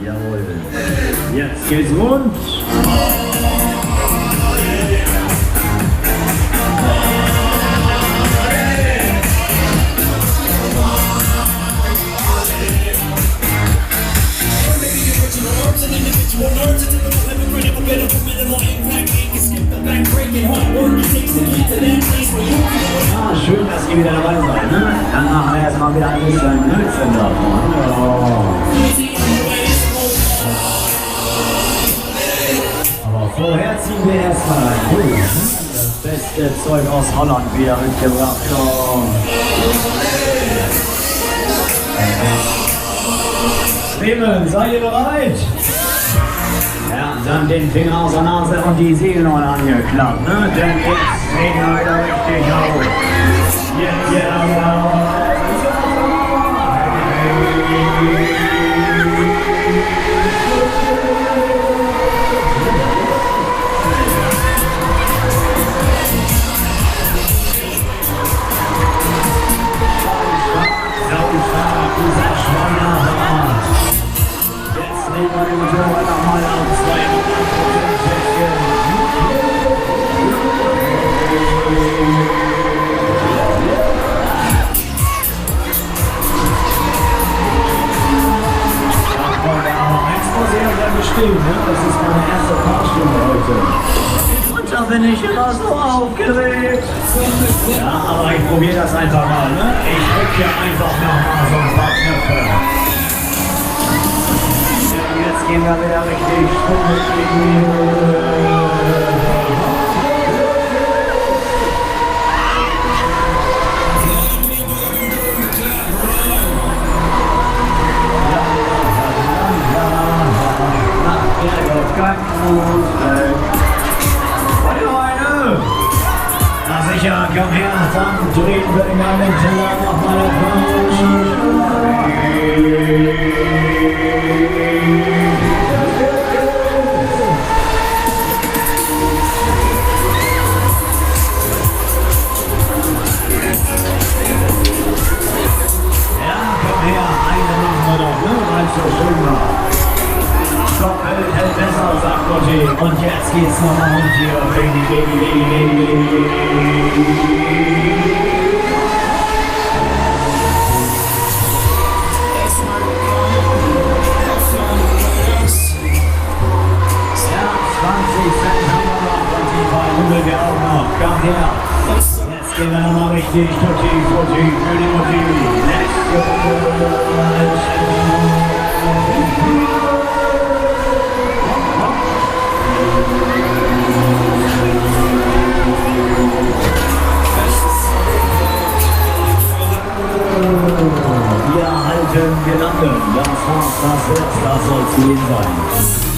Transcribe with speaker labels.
Speaker 1: Jawohl. Jetzt geht's rund. Ah, schön, dass ihr wieder dabei seid, ne? Dann machen wir erstmal wieder ein bisschen Nützen davon. Oh. Aber vorher ziehen wir erstmal ein Buch. Das beste Zeug aus Holland wieder mitgebracht. Oh. Bremen, seid ihr bereit? Ja, dann den Finger aus der Nase und die Segelnäule angeklappt, ne? Denn jetzt sehen wir wieder richtig auf. Jetzt, Jetzt nehmen wir den Motorrad nochmal auf 200%. Bestimmt, ne? Das ist meine erste Fahrstunde heute. Und da bin ich immer so aufgeregt. Ja, aber ich probiere das einfach mal, ne? Ich drücke hier einfach nochmal so ein paar Knöpfe. Ja, jetzt gehen wir wieder richtig Na sicher, komm her, dann drehen wir den ganzen Teller nochmal auf. Ja, komm her, eine machen wir doch, ne? Weil es so schön war. Stopp, hält besser, sagt Lotti. Und jetzt geht's nochmal rund hier. Baby. Ja, 20 Cent haben wir noch. Und die paar Rubel wir auch noch. Komm her. Jetzt gehen wir nochmal richtig. Tutti, für die Mutti. Let's go. Wir halten, wir landen. Das war's, das soll's gewesen sein.